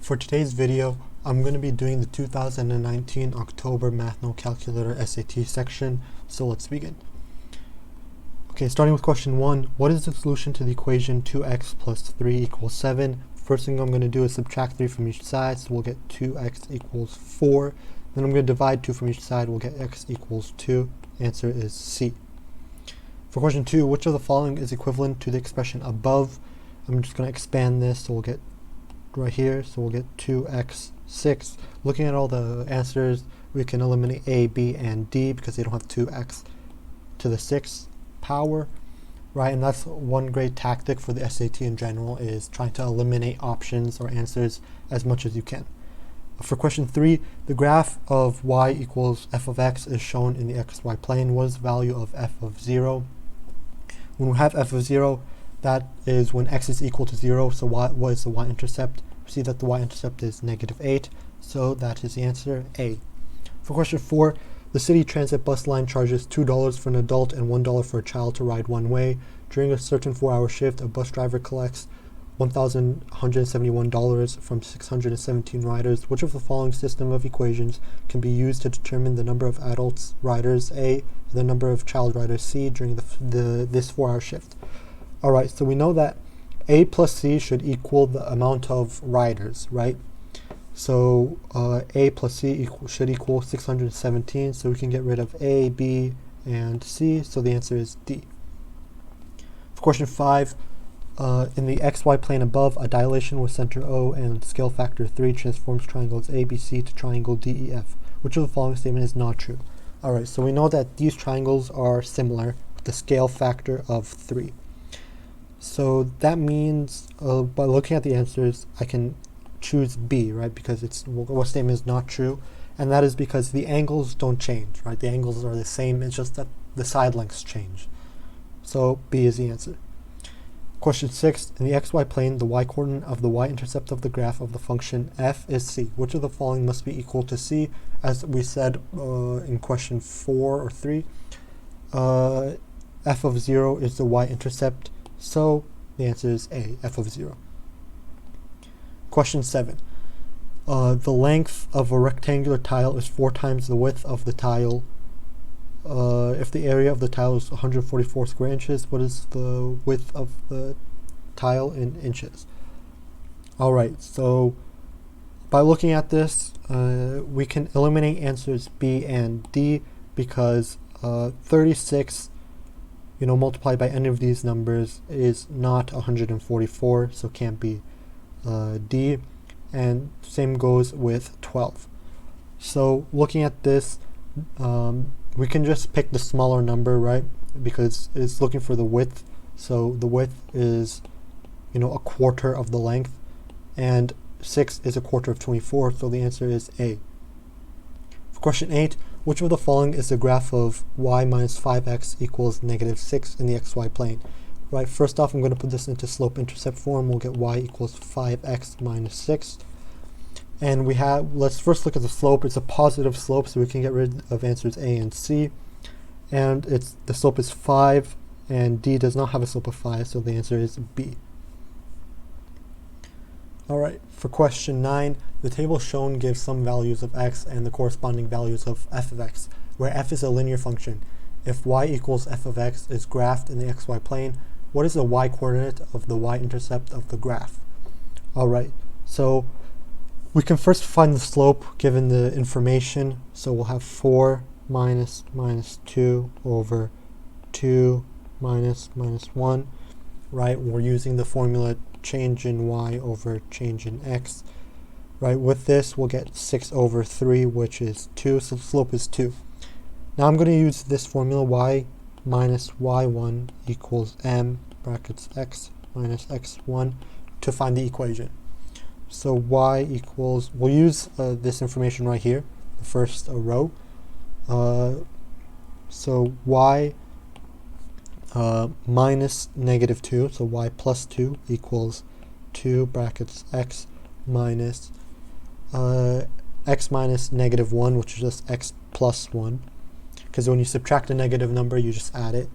For today's video, I'm going to be doing the 2019 October Math No Calculator SAT section, so let's begin. Okay, starting with question 1, what is the solution to the equation 2x plus 3 equals 7? First thing I'm going to do is subtract 3 from each side, so we'll get 2x equals 4. Then I'm going to divide 2 from each side, we'll get x equals 2. Answer is C. For question 2, which of the following is equivalent to the expression above? I'm just going to expand this, so we'll get right here, so we'll get 2x6. Looking at all the answers, we can eliminate a, b, and d because they don't have 2x to the 6th power, right? And that's one great tactic for the SAT in general, is trying to eliminate options or answers as much as you can. For question 3, the graph of y equals f of x is shown in the xy plane. What is the value of f of 0? When we have f of 0, that is when x is equal to 0, so what is the y-intercept? We see that the y-intercept is -8, so that is the answer, A. For question 4, the city transit bus line charges $2 for an adult and $1 for a child to ride one way. During a certain 4-hour shift, a bus driver collects $1,171 from 617 riders. Which of the following system of equations can be used to determine the number of adults riders, A, and the number of child riders, C, during this 4-hour shift? Alright, so we know that A plus C should equal the amount of riders, right? So A plus C should equal 617, so we can get rid of A, B, and C, so the answer is D. For question 5, in the xy plane above, a dilation with center O and scale factor 3 transforms triangles ABC to triangle DEF. Which of the following statement is not true? Alright, so we know that these triangles are similar with the scale factor of 3. So that means, by looking at the answers, I can choose B, right? Because what statement is not true, and that is because the angles don't change, right? The angles are the same, it's just that the side lengths change. So B is the answer. Question 6, in the xy plane, the y-coordinate of the y-intercept of the graph of the function f is C. Which of the following must be equal to C? As we said in question 4 or 3, f of 0 is the y-intercept, so the answer is A, f of 0. Question 7. The length of a rectangular tile is 4 times the width of the tile. If the area of the tile is 144 square inches, what is the width of the tile in inches? Alright, so by looking at this, we can eliminate answers B and D because 36 multiplied by any of these numbers is not 144, so can't be D, and same goes with 12. So looking at this, we can just pick the smaller number, right? Because it's looking for the width, so the width is a quarter of the length, and 6 is a quarter of 24, so the answer is A. For question 8, which of the following is the graph of y minus 5x equals -6 in the xy plane? Right, first off, I'm going to put this into slope-intercept form. We'll get y equals 5x minus 6. And let's first look at the slope. It's a positive slope, so we can get rid of answers A and C. And the slope is 5, and D does not have a slope of 5, so the answer is B. Alright, for question 9, the table shown gives some values of x and the corresponding values of f of x, where f is a linear function. If y equals f of x is graphed in the xy plane, what is the y-coordinate of the y-intercept of the graph? Alright, so we can first find the slope given the information, so we'll have 4 minus 2 over 2 minus 1, right? We're using the formula change in y over change in x, right? With this, we'll get 6 over 3, which is 2, so the slope is 2. Now I'm going to use this formula, y minus y1 equals m brackets x minus x1 to find the equation. So y equals, we'll use this information right here, the first row. So y minus -2, so y plus 2 equals 2 brackets x minus x minus -1, which is just x plus 1. Because when you subtract a negative number, you just add it.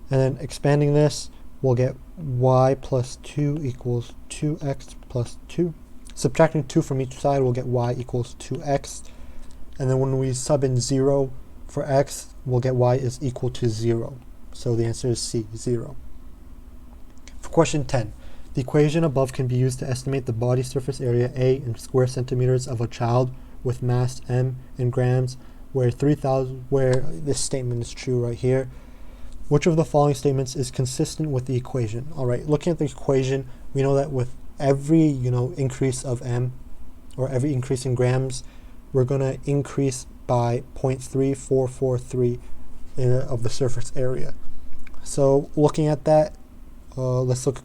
And then expanding this, we'll get y plus 2 equals 2x plus 2. Subtracting 2 from each side, we'll get y equals 2x. And then when we sub in 0 for x, we'll get y is equal to 0. So the answer is C, 0. For question 10, the equation above can be used to estimate the body surface area A in square centimeters of a child with mass m in grams, where this statement is true right here. Which of the following statements is consistent with the equation? All right, looking at the equation, we know that with every increase of m, or every increase in grams, we're going to increase by 0.3443 of the surface area. So looking at that, let's look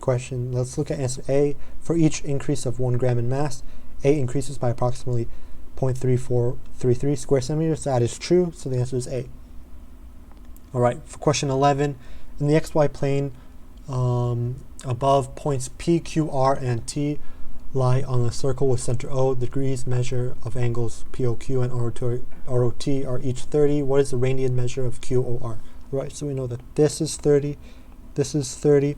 at answer A. For each increase of 1 gram in mass, A increases by approximately 0.3433 square centimeters. That is true, so the answer is A. Alright, for question 11, in the xy plane above, points P, Q, R, and T lie on a circle with center O. The degrees measure of angles POQ and ROT are each 30. What is the radian measure of QOR? Right, so we know that this is 30, this is 30,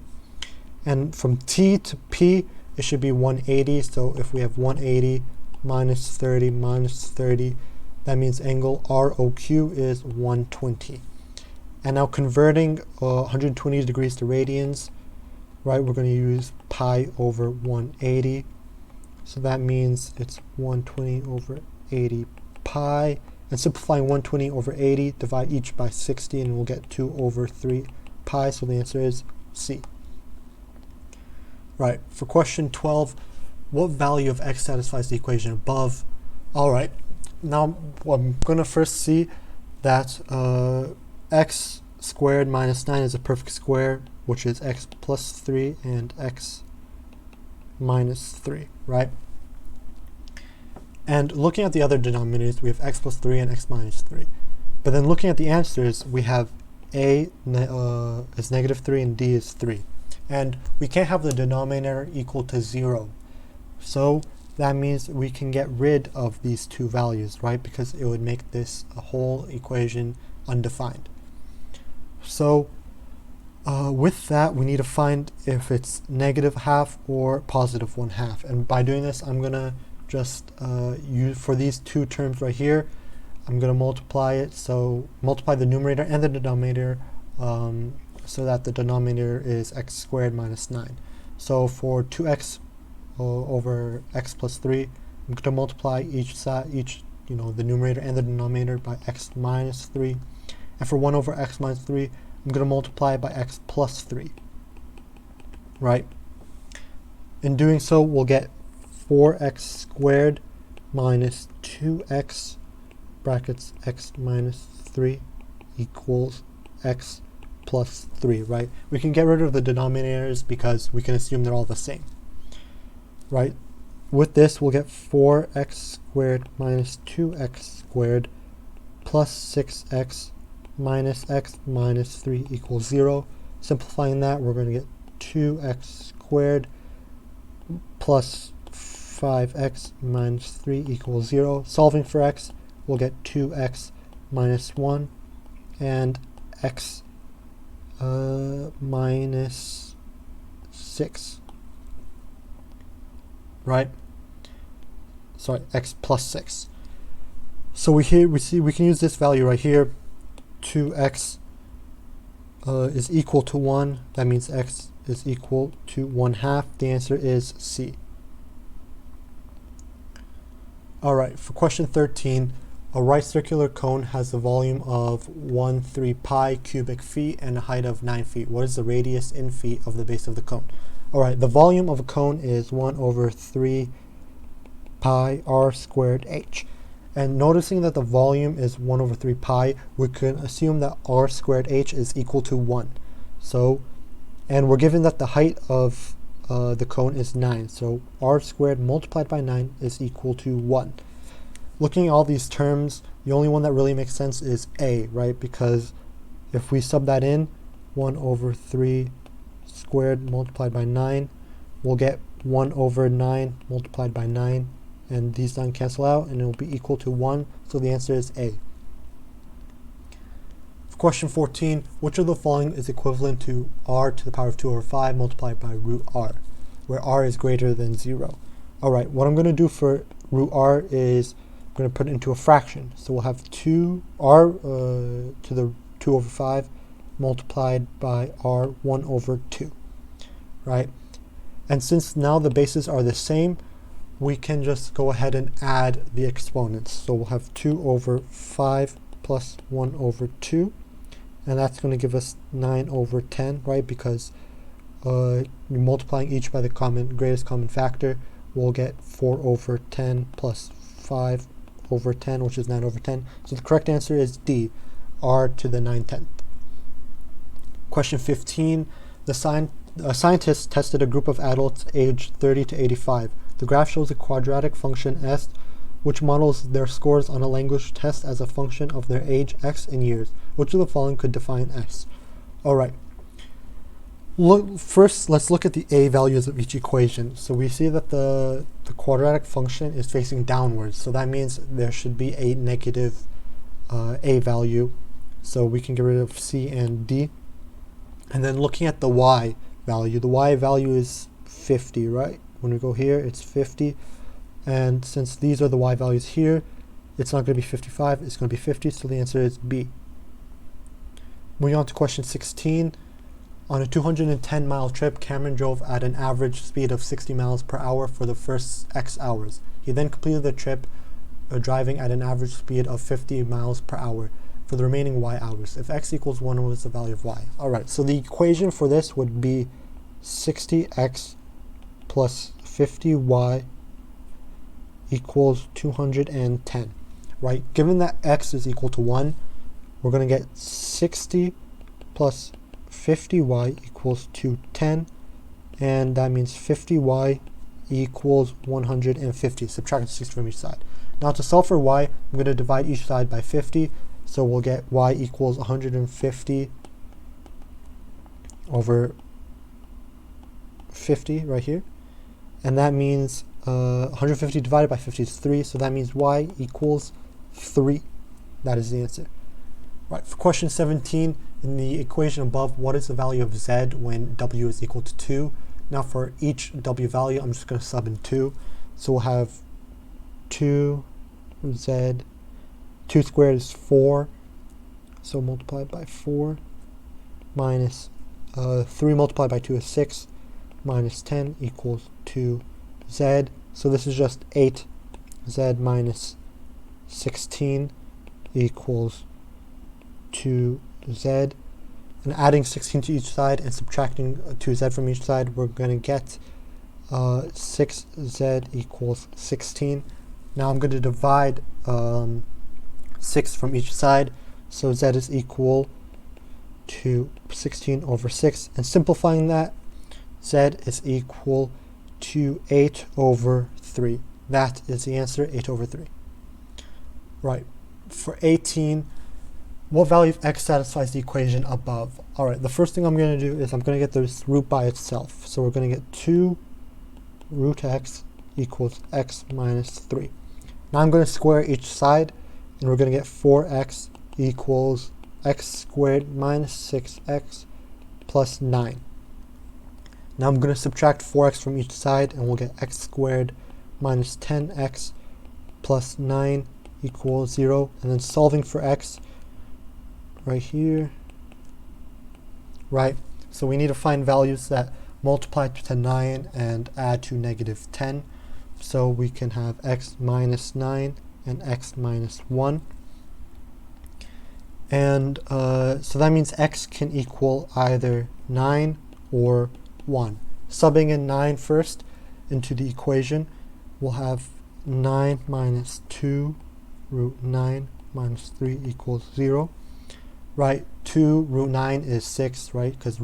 and from T to P, it should be 180. So if we have 180 minus 30 minus 30, that means angle ROQ is 120. And now converting 120 degrees to radians, right, we're going to use pi over 180. So that means it's 120 over 80 pi. And simplifying 120 over 80, divide each by 60, and we'll get 2 over 3 pi. So the answer is C. Right, for question 12, what value of x satisfies the equation above? All right, now I'm going to first see that x squared minus 9 is a perfect square, which is x plus 3 and x minus 3, right? And looking at the other denominators, we have x plus 3 and x minus 3. But then looking at the answers, we have a is negative 3 and d is 3. And we can't have the denominator equal to 0. So that means we can get rid of these two values, right? Because it would make this a whole equation undefined. So with that, we need to find if it's negative half or positive 1/2. And by doing this, I'm going to just use, for these two terms right here, I'm going to multiply it. So multiply the numerator and the denominator so that the denominator is x squared minus 9. So for 2x over x plus 3, I'm going to multiply each the numerator and the denominator by x minus 3. And for 1 over x minus 3, I'm going to multiply it by x plus 3. Right? In doing so, we'll get 4x squared minus 2x brackets x minus 3 equals x plus 3, right? We can get rid of the denominators because we can assume they're all the same, right? With this, we'll get 4x squared minus 2x squared plus 6x minus x minus 3 equals 0. Simplifying that, we're going to get 2x squared plus 5x minus 3 equals 0. Solving for x, we'll get 2x minus 1 and x minus 6. Right? Sorry, x plus 6. So we can use this value right here. 2x is equal to 1. That means x is equal to 1/2. The answer is C. Alright, for question 13, a right circular cone has a volume of 1/3 pi cubic feet and a height of 9 feet. What is the radius in feet of the base of the cone? Alright, the volume of a cone is 1 over 3 pi r squared h. And noticing that the volume is 1 over 3 pi, we can assume that r squared h is equal to 1. So, and we're given that the height of the cone is 9. So r squared multiplied by 9 is equal to 1. Looking at all these terms, the only one that really makes sense is A, right? Because if we sub that in, 1 over 3 squared multiplied by 9, we'll get 1 over 9 multiplied by 9. And these 9 cancel out, and it will be equal to 1. So the answer is A. For question 14, which of the following is equivalent to r to the power of 2 over 5 multiplied by root r, where r is greater than 0? All right, what I'm going to do for root r is I'm going to put it into a fraction. So we'll have 2r to the 2 over 5 multiplied by r 1 over 2, right? And since now the bases are the same, we can just go ahead and add the exponents. So we'll have 2 over 5 plus 1 over 2, and that's going to give us 9 over 10, right? Because you're multiplying each by the greatest common factor, we'll get 4 over 10 plus 5 over 10, which is 9 over 10. So the correct answer is D, r to the 9/10. Question 15. A scientist tested a group of adults aged 30 to 85. The graph shows a quadratic function s, which models their scores on a language test as a function of their age x in years. Which of the following could define s? All right. First, let's look at the a values of each equation. So we see that the quadratic function is facing downwards. So that means there should be a negative a value. So we can get rid of c and d. And then looking at the y value, the y value is 50, right? When we go here, it's 50. And since these are the y values here, it's not going to be 55, it's going to be 50. So the answer is B. Moving on to question 16. On a 210-mile trip, Cameron drove at an average speed of 60 miles per hour for the first X hours. He then completed the trip driving at an average speed of 50 miles per hour for the remaining Y hours. If X equals 1, what is the value of Y? Alright, so the equation for this would be 60X plus 50Y equals 210, right? Given that X is equal to 1, we're going to get 60 plus 50y equals 210, and that means 50y equals 150. Subtract 60 from each side. Now to solve for y, I'm going to divide each side by 50, so we'll get y equals 150 over 50 right here, and that means 150 divided by 50 is 3, so that means y equals 3. That is the answer. Right, for question 17, in the equation above, what is the value of z when w is equal to 2? Now for each w value, I'm just going to sub in 2. So we'll have 2z, 2 squared is 4, so multiplied by 4, minus 3 multiplied by 2 is 6, minus 10 equals 2z. So this is just 8z minus 16 equals 2z, and adding 16 to each side and subtracting 2z from each side, we're going to get 6z equals 16. Now I'm going to divide 6 from each side, so z is equal to 16 over 6, and simplifying that, z is equal to 8 over 3. That is the answer, 8 over 3. Right, for 18, what value of x satisfies the equation above? Alright, the first thing I'm going to do is I'm going to get this root by itself. So we're going to get 2 root x equals x minus 3. Now I'm going to square each side, and we're going to get 4x equals x squared minus 6x plus 9. Now I'm going to subtract 4x from each side, and we'll get x squared minus 10x plus 9 equals 0. And then solving for x, right here, right? So we need to find values that multiply to 9 and add to negative 10. So we can have x minus 9 and x minus 1. And so that means x can equal either 9 or 1. Subbing in 9 first into the equation, we'll have 9 minus 2 root 9 minus 3 equals 0. Right, 2 root 9 is 6, right? Because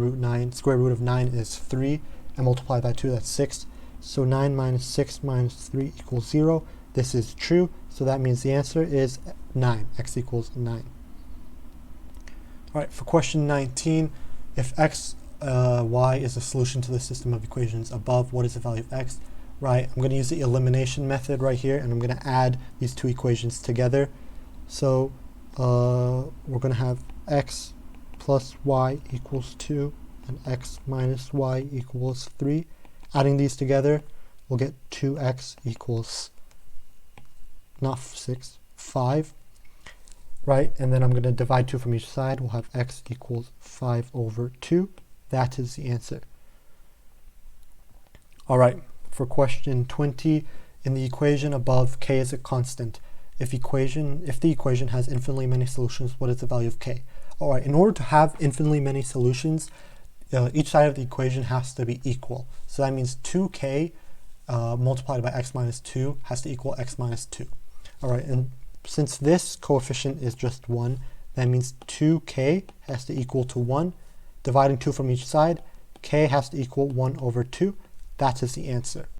square root of 9 is 3, and multiplied by 2, that's 6. So 9 minus 6 minus 3 equals 0. This is true, so that means the answer is 9. X equals 9. Alright, for question 19, if y is a solution to the system of equations above, what is the value of x? Right, I'm going to use the elimination method right here, and I'm going to add these two equations together. So we're going to have x plus y equals 2 and x minus y equals 3. Adding these together, we'll get 2x equals, not 6, 5, right? And then I'm going to divide 2 from each side. We'll have x equals 5 over 2. That is the answer. All right, for question 20, in the equation above, k is a constant. If the equation has infinitely many solutions, what is the value of k? All right, in order to have infinitely many solutions, each side of the equation has to be equal. So that means 2k multiplied by x minus 2 has to equal x minus 2. All right, and since this coefficient is just 1, that means 2k has to equal to 1. Dividing 2 from each side, k has to equal 1 over 2. That is the answer.